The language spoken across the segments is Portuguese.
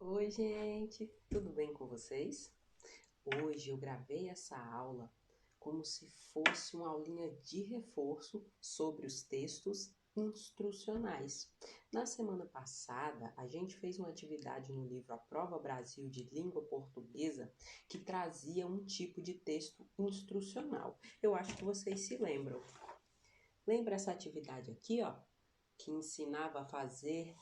Oi, gente, tudo bem com vocês? Hoje eu gravei essa aula como se fosse uma aulinha de reforço sobre os textos instrucionais. Na semana passada, a gente fez uma atividade no livro A Prova Brasil de Língua Portuguesa que trazia um tipo de texto instrucional. Eu acho que vocês se lembram. Lembra essa atividade aqui, ó, que ensinava a fazer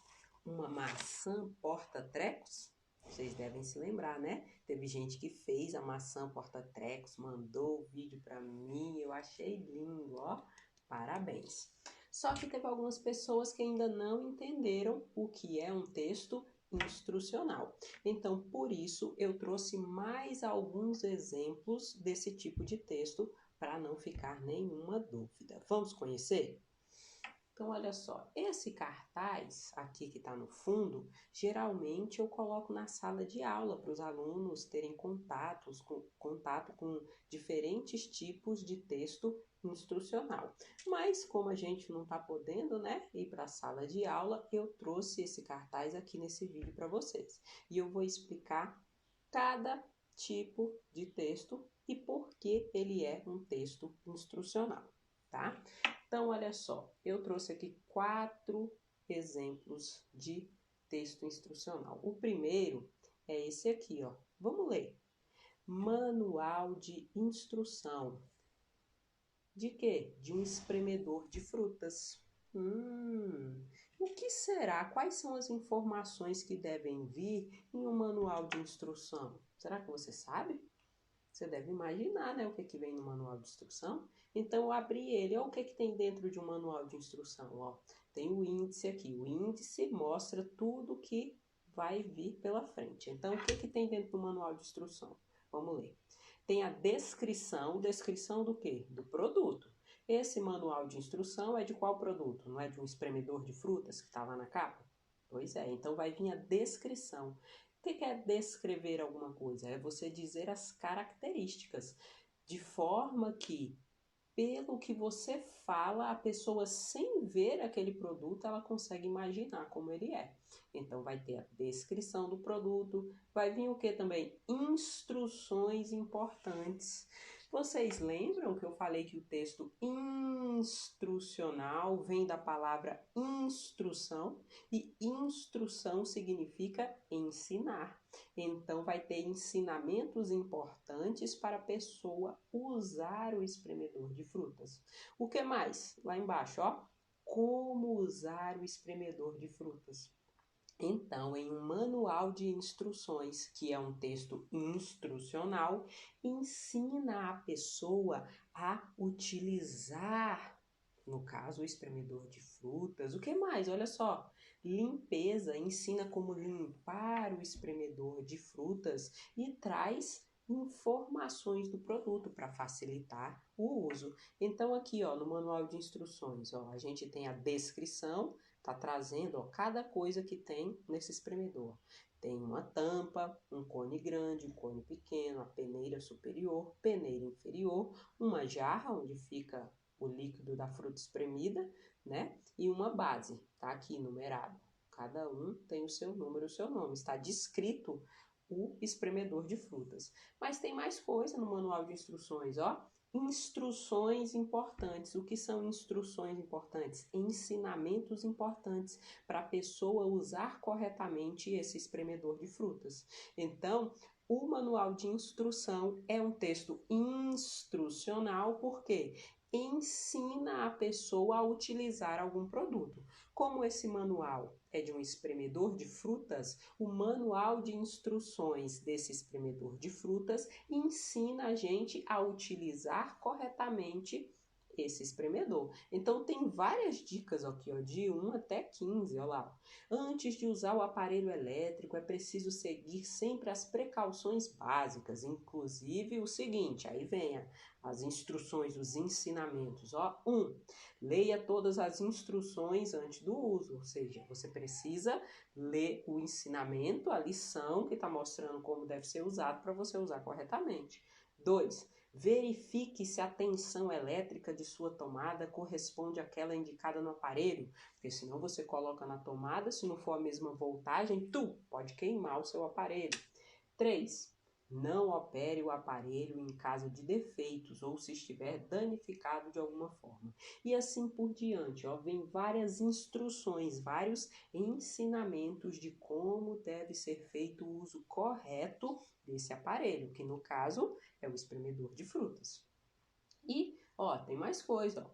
uma maçã porta-trecos? Vocês devem se lembrar, né? Teve gente que fez a maçã porta-trecos, mandou o vídeo para mim, eu achei lindo, ó. Parabéns. Só que teve algumas pessoas que ainda não entenderam o que é um texto instrucional. Então, por isso, eu trouxe mais alguns exemplos desse tipo de texto para não ficar nenhuma dúvida. Vamos conhecer? Então, olha só, esse cartaz aqui que está no fundo, geralmente eu coloco na sala de aula para os alunos terem contato com diferentes tipos de texto instrucional. Mas como a gente não está podendo, né, ir para a sala de aula, eu trouxe esse cartaz aqui nesse vídeo para vocês. E eu vou explicar cada tipo de texto e por que ele é um texto instrucional, tá? Então, olha só, eu trouxe aqui 4 exemplos de texto instrucional. O primeiro é esse aqui, ó. Vamos ler. Manual de instrução. De quê? De um espremedor de frutas. O que será? Quais são as informações que devem vir em um manual de instrução? Será que você sabe? Você deve imaginar, né, o que vem no manual de instrução. Então, eu abri ele. Olha o que tem dentro de um manual de instrução. Ó, tem o índice aqui. O índice mostra tudo que vai vir pela frente. Então, o que tem dentro do manual de instrução? Vamos ler. Tem a descrição. Descrição do quê? Do produto. Esse manual de instrução é de qual produto? Não é de um espremedor de frutas que está lá na capa? Pois é, então vai vir a descrição. O que é descrever alguma coisa? É você dizer as características, de forma que, pelo que você fala, a pessoa, sem ver aquele produto, ela consegue imaginar como ele é. Então, vai ter a descrição do produto, vai vir o que também? Instruções importantes. Vocês lembram que eu falei que o texto instrucional vem da palavra instrução e instrução significa ensinar. Então, vai ter ensinamentos importantes para a pessoa usar o espremedor de frutas. O que mais? Lá embaixo, ó. Como usar o espremedor de frutas. Então, em um manual de instruções, que é um texto instrucional, ensina a pessoa a utilizar, no caso, o espremedor de frutas. O que mais? Olha só. Limpeza, ensina como limpar o espremedor de frutas e traz informações do produto para facilitar o uso. Então, aqui, ó, no manual de instruções, ó, a gente tem a descrição. Está trazendo, ó, cada coisa que tem nesse espremedor. Tem uma tampa, um cone grande, um cone pequeno, a peneira superior, peneira inferior, uma jarra onde fica o líquido da fruta espremida, né? E uma base, tá aqui numerado. Cada um tem o seu número, o seu nome. Está descrito o espremedor de frutas. Mas tem mais coisa no manual de instruções, ó. Instruções importantes. O que são instruções importantes? Ensinamentos importantes para a pessoa usar corretamente esse espremedor de frutas. Então, o manual de instrução é um texto instrucional, porque ensina a pessoa a utilizar algum produto. Como esse manual é de um espremedor de frutas, o manual de instruções desse espremedor de frutas ensina a gente a utilizar corretamente esse espremedor. Então, tem várias dicas aqui, ó, de 1 até 15, ó lá. Antes de usar o aparelho elétrico, é preciso seguir sempre as precauções básicas, inclusive o seguinte, aí vem as instruções, os ensinamentos, ó. 1. Leia todas as instruções antes do uso, ou seja, você precisa ler o ensinamento, a lição que está mostrando como deve ser usado para você usar corretamente. 2. Verifique se a tensão elétrica de sua tomada corresponde àquela indicada no aparelho, porque senão você coloca na tomada, se não for a mesma voltagem, pode queimar o seu aparelho. 3. Não opere o aparelho em caso de defeitos ou se estiver danificado de alguma forma. E assim por diante, vem várias instruções, vários ensinamentos de como deve ser feito o uso correto desse aparelho, que no caso é o espremedor de frutas. E, tem mais coisa,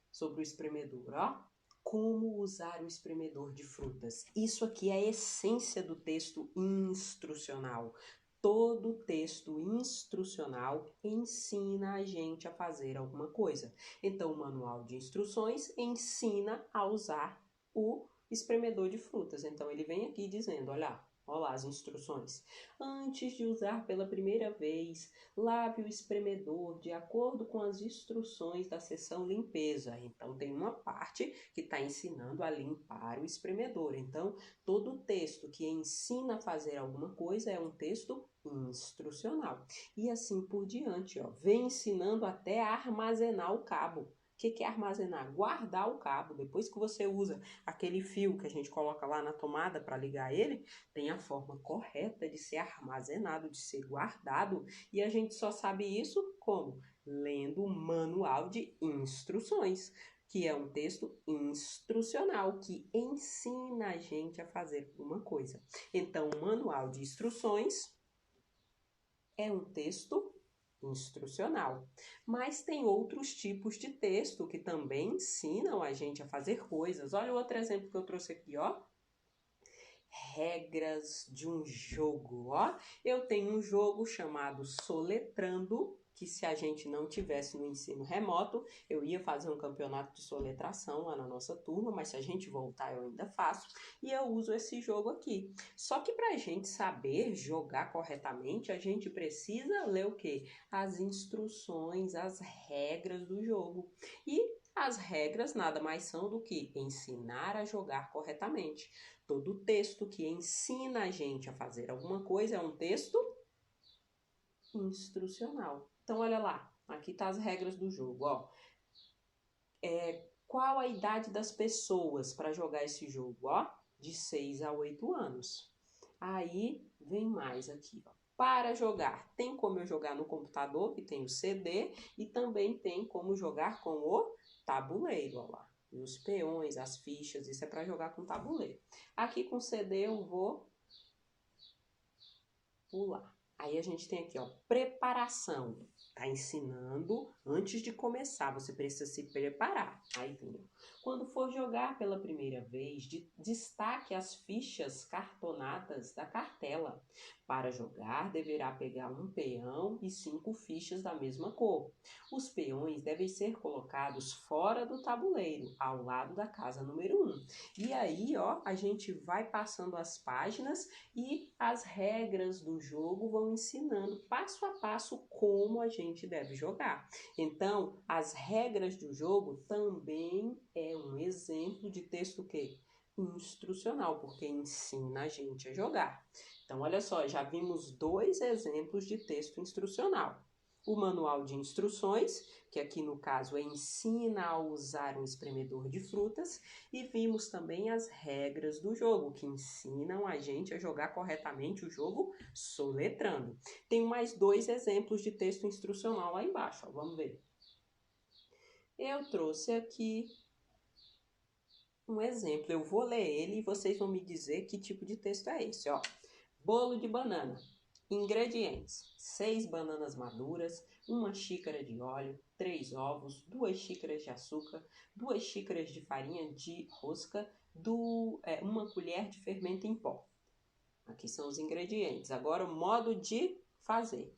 sobre o espremedor, como usar o espremedor de frutas. Isso aqui é a essência do texto instrucional. Todo texto instrucional ensina a gente a fazer alguma coisa. Então, o manual de instruções ensina a usar o espremedor de frutas. Então, ele vem aqui dizendo, olha lá as instruções. Antes de usar pela primeira vez, lave o espremedor de acordo com as instruções da seção limpeza. Então, tem uma parte que está ensinando a limpar o espremedor. Então, todo texto que ensina a fazer alguma coisa é um texto instrucional. E assim por diante, vem ensinando até a armazenar o cabo. O que é armazenar? Guardar o cabo. Depois que você usa aquele fio que a gente coloca lá na tomada para ligar ele, tem a forma correta de ser armazenado, de ser guardado. E a gente só sabe isso como? Lendo o manual de instruções, que é um texto instrucional, que ensina a gente a fazer alguma coisa. Então, o manual de instruções é um texto instrucional. Mas tem outros tipos de texto que também ensinam a gente a fazer coisas. Olha o outro exemplo que eu trouxe aqui, regras de um jogo, Eu tenho um jogo chamado Soletrando, que se a gente não tivesse no ensino remoto, eu ia fazer um campeonato de soletração lá na nossa turma, mas se a gente voltar eu ainda faço, e eu uso esse jogo aqui. Só que para a gente saber jogar corretamente, a gente precisa ler o quê? As instruções, as regras do jogo. E as regras nada mais são do que ensinar a jogar corretamente. Todo texto que ensina a gente a fazer alguma coisa é um texto instrucional. Então, olha lá, aqui tá as regras do jogo, qual a idade das pessoas para jogar esse jogo, De 6 a 8 anos. Aí, vem mais aqui, Para jogar, tem como eu jogar no computador, que tem o CD, e também tem como jogar com o tabuleiro, olha lá. E os peões, as fichas, isso é para jogar com tabuleiro. Aqui com CD eu vou pular. Aí a gente tem aqui, preparação. Tá ensinando antes de começar, você precisa se preparar. Aí tem, quando for jogar pela primeira vez, destaque as fichas cartonadas da cartela. Para jogar, deverá pegar um peão e 5 fichas da mesma cor. Os peões devem ser colocados fora do tabuleiro, ao lado da casa número 1. E aí, a gente vai passando as páginas e as regras do jogo vão ensinando passo a passo como a gente deve jogar. Então, as regras do jogo também é um exemplo de texto que instrucional, porque ensina a gente a jogar. Então, olha só, já vimos 2 exemplos de texto instrucional. O manual de instruções, que aqui no caso ensina a usar um espremedor de frutas, e vimos também as regras do jogo, que ensinam a gente a jogar corretamente o jogo soletrando. Tem mais 2 exemplos de texto instrucional lá embaixo, vamos ver. Eu trouxe aqui um exemplo, eu vou ler ele e vocês vão me dizer que tipo de texto é esse, Bolo de banana. Ingredientes: 6 bananas maduras, 1 xícara de óleo, 3 ovos, 2 xícaras de açúcar, 2 xícaras de farinha de rosca, 1 colher de fermento em pó. Aqui são os ingredientes. Agora o modo de fazer.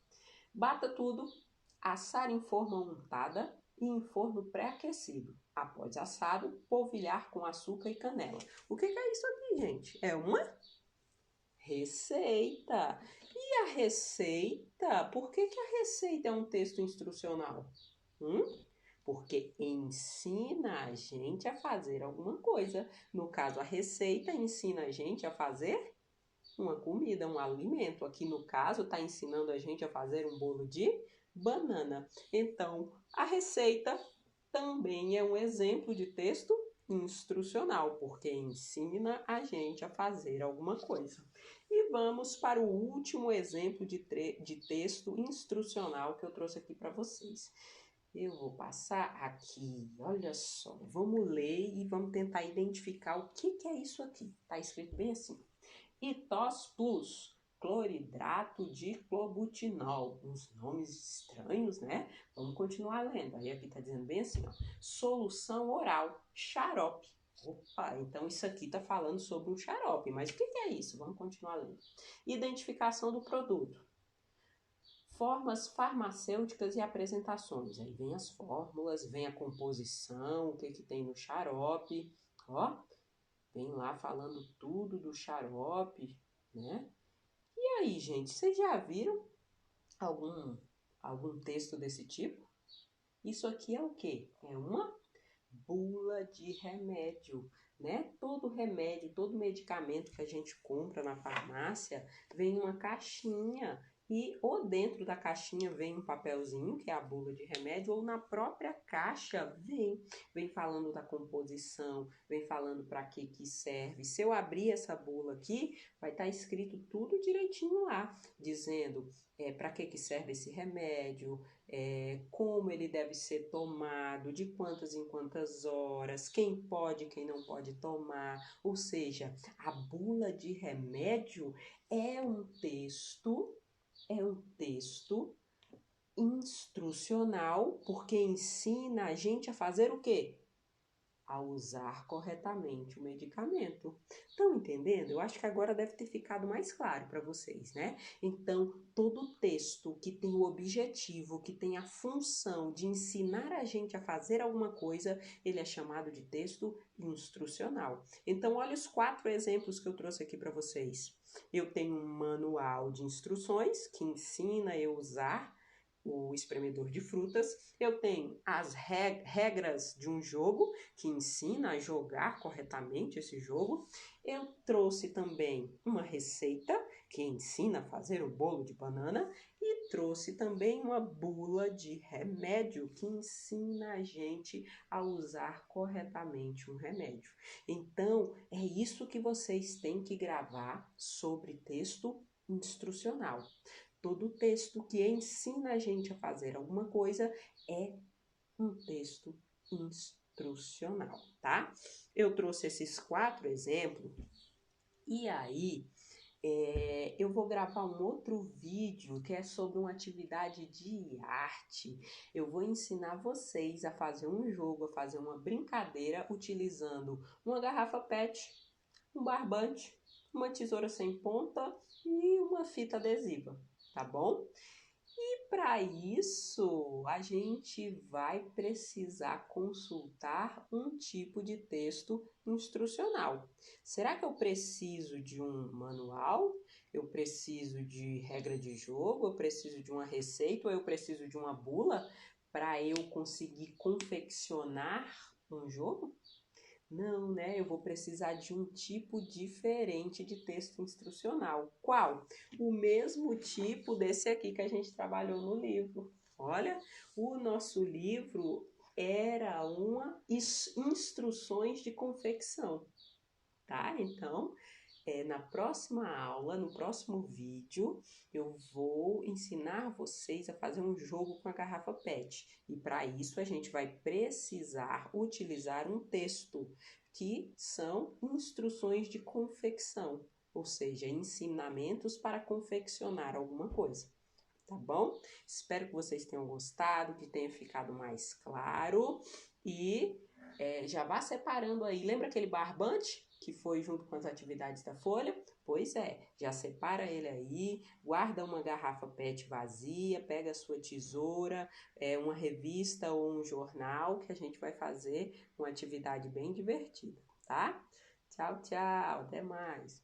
Bata tudo, assar em forma untada e em forno pré-aquecido. Após assado, polvilhar com açúcar e canela. O que é isso aqui, gente? É uma receita. E a receita? Por que a receita é um texto instrucional? Porque ensina a gente a fazer alguma coisa. No caso, a receita ensina a gente a fazer uma comida, um alimento. Aqui no caso, está ensinando a gente a fazer um bolo de banana. Então, a receita também é um exemplo de texto instrucional, porque ensina a gente a fazer alguma coisa. E vamos para o último exemplo de texto instrucional que eu trouxe aqui para vocês. Eu vou passar aqui, olha só, vamos ler e vamos tentar identificar o que é isso aqui. Está escrito bem assim: Itos plus, cloridrato de clobutinol. Uns nomes estranhos, né? Vamos continuar lendo. Aí aqui está dizendo bem assim, ó, solução oral, xarope. Opa, então isso aqui está falando sobre um xarope, mas o que é isso? Vamos continuar lendo. Identificação do produto. Formas farmacêuticas e apresentações. Aí vem as fórmulas, vem a composição, o que tem no xarope, ó. Vem lá falando tudo do xarope, né? E aí, gente, vocês já viram algum texto desse tipo? Isso aqui é o quê? É uma bula de remédio, né? Todo remédio, todo medicamento que a gente compra na farmácia vem uma caixinha e ou dentro da caixinha vem um papelzinho, que é a bula de remédio, ou na própria caixa vem falando da composição, vem falando para que serve. Se eu abrir essa bula aqui, vai estar escrito tudo direitinho lá, dizendo para que serve esse remédio, como ele deve ser tomado, de quantas em quantas horas, quem pode, quem não pode tomar. Ou seja, a bula de remédio é um texto instrucional, porque ensina a gente a fazer o quê? A usar corretamente o medicamento. Estão entendendo? Eu acho que agora deve ter ficado mais claro para vocês, né? Então, todo texto que tem o objetivo, que tem a função de ensinar a gente a fazer alguma coisa, ele é chamado de texto instrucional. Então, olha os 4 exemplos que eu trouxe aqui para vocês. Eu tenho um manual de instruções que ensina eu a usar o espremedor de frutas. Eu tenho as regras de um jogo que ensina a jogar corretamente esse jogo. Eu trouxe também uma receita que ensina a fazer o bolo de banana e trouxe também uma bula de remédio que ensina a gente a usar corretamente um remédio. Então, é isso que vocês têm que gravar sobre texto instrucional. Todo texto que ensina a gente a fazer alguma coisa é um texto instrucional, tá? Eu trouxe esses 4 exemplos e aí eu vou gravar um outro vídeo que é sobre uma atividade de arte. Eu vou ensinar vocês a fazer um jogo, a fazer uma brincadeira utilizando uma garrafa PET, um barbante, uma tesoura sem ponta e uma fita adesiva, tá bom? E para isso, a gente vai precisar consultar um tipo de texto instrucional. Será que eu preciso de um manual? Eu preciso de regra de jogo? Eu preciso de uma receita? Ou eu preciso de uma bula para eu conseguir confeccionar um jogo? Não, né? Eu vou precisar de um tipo diferente de texto instrucional. Qual? O mesmo tipo desse aqui que a gente trabalhou no livro. Olha, o nosso livro era uma instruções de confecção, tá? Então, na próxima aula, no próximo vídeo, eu vou ensinar vocês a fazer um jogo com a garrafa PET. E para isso a gente vai precisar utilizar um texto, que são instruções de confecção, ou seja, ensinamentos para confeccionar alguma coisa. Tá bom? Espero que vocês tenham gostado, que tenha ficado mais claro. E já vá separando aí. Lembra aquele barbante que foi junto com as atividades da folha? Pois é, já separa ele aí, guarda uma garrafa PET vazia, pega a sua tesoura, uma revista ou um jornal, que a gente vai fazer uma atividade bem divertida, tá? Tchau, tchau, até mais!